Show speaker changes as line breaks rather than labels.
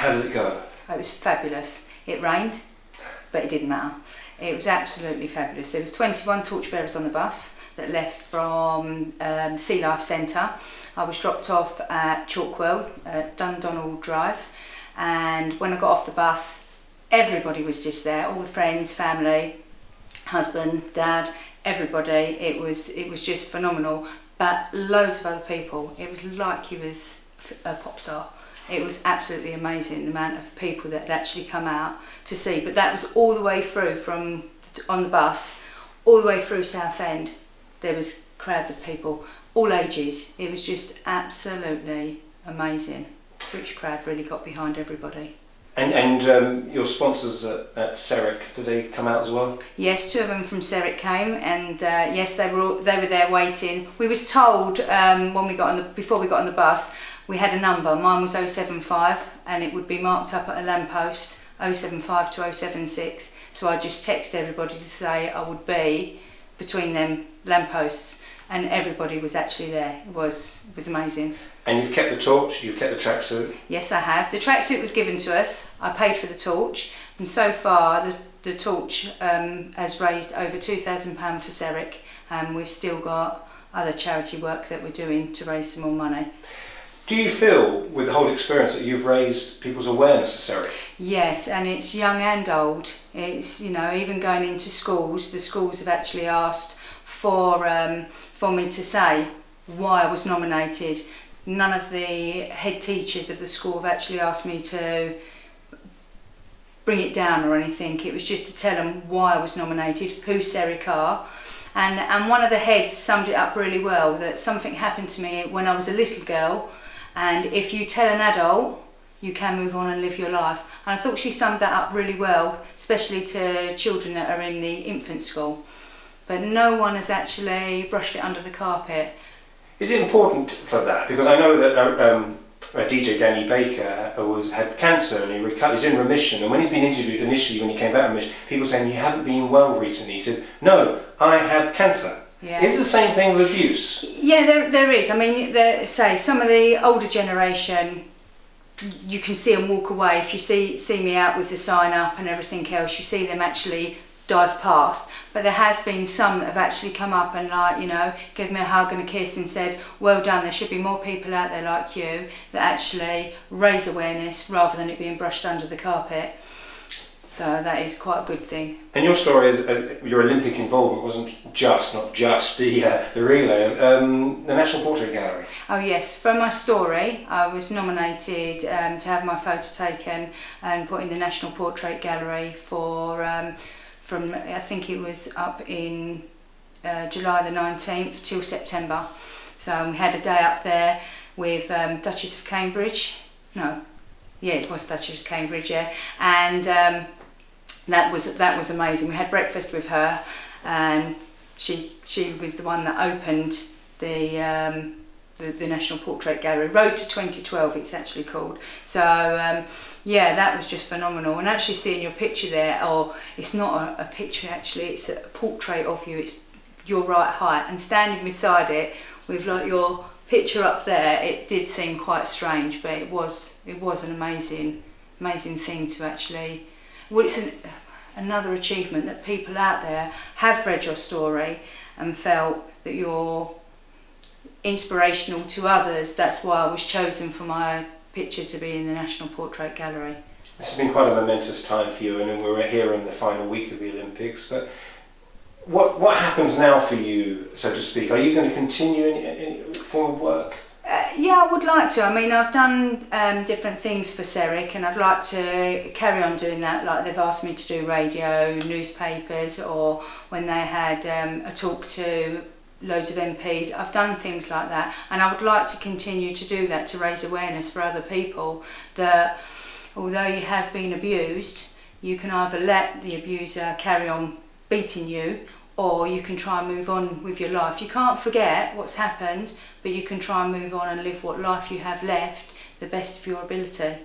How did it go?
It was fabulous. It rained, but it didn't matter. It was absolutely fabulous. There was 21 torchbearers on the bus that left from Sea Life Centre. I was dropped off at Chalkwell, at Dundonald Drive, and when I got off the bus, everybody was just there, all the friends, family, husband, dad, everybody. It was just phenomenal, but loads of other people. It was like he was a pop star. It was absolutely amazing, the amount of people that had actually come out to see. But that was all the way through from on the bus, all the way through Southend. There was crowds of people, all ages. It was just absolutely amazing. The British crowd really got behind everybody.
And your sponsors at Sericc, did they come out as well?
Yes, 2 of them from Sericc came, and yes, they were there waiting. We was told when we got before we got on the bus, we had a number. Mine was 075, and it would be marked up at a lamppost, 075 to 076. So I just texted everybody to say I would be between them lampposts, and everybody was actually there. It was amazing.
And you've kept the torch, you've kept the tracksuit?
Yes, I have. The tracksuit was given to us. I paid for the torch, and so far the torch has raised over £2,000 for Sericc, and we've still got other charity work that we're doing to raise some more money.
Do you feel, with the whole experience, that you've raised people's awareness of Sericc?
Yes, and it's young and old. It's, you know, even going into schools, the schools have actually asked for me to say why I was nominated. None of the head teachers of the school have actually asked me to bring it down or anything. It was just to tell them why I was nominated, who Sericc are. And one of the heads summed it up really well, that something happened to me when I was a little girl, and if you tell an adult, you can move on and live your life. And I thought she summed that up really well, especially to children that are in the infant school. But no one has actually brushed it under the carpet.
Is it important for that? Because I know that DJ Danny Baker had cancer and he's in remission, and when he's been interviewed initially when he came out of remission, people saying, you haven't been well recently. He said, no, I have cancer. Yeah. Is it the same thing with abuse?
Yeah, there is. I mean, say some of the older generation, you can see them walk away. If you see me out with the sign up and everything else, you see them actually dive past. But there has been some that have actually come up and, like, you know, give me a hug and a kiss and said, well done, there should be more people out there like you that actually raise awareness rather than it being brushed under the carpet. So that is quite a good thing.
And your story is your Olympic involvement wasn't not just the relay, the National Portrait Gallery.
Oh yes, for my story I was nominated to have my photo taken and put in the National Portrait Gallery for from, I think it was up in July the 19th till September. So we had a day up there with Duchess of Cambridge. No, yeah, it was Duchess of Cambridge, yeah, and that was amazing. We had breakfast with her, and she was the one that opened the National Portrait Gallery. Road to 2012 it's actually called. So yeah, that was just phenomenal. And actually seeing your picture there, or it's not a picture actually, it's a portrait of you, it's your right height, and standing beside it with like your picture up there, it did seem quite strange, but it was an amazing thing to actually, well, it's another achievement that people out there have read your story and felt that you're inspirational to others. That's why I was chosen for my picture to be in the National Portrait Gallery.
This has been quite a momentous time for you, and we're here in the final week of the Olympics, but what happens now for you, so to speak? Are you going to continue in form of work?
Yeah, I would like to. I mean, I've done different things for Sericc, and I'd like to carry on doing that. Like they've asked me to do radio, newspapers, or when they had a talk to loads of MPs. I've done things like that, and I would like to continue to do that to raise awareness for other people that although you have been abused, you can either let the abuser carry on beating you, or you can try and move on with your life. You can't forget what's happened, but you can try and move on and live what life you have left the best of your ability.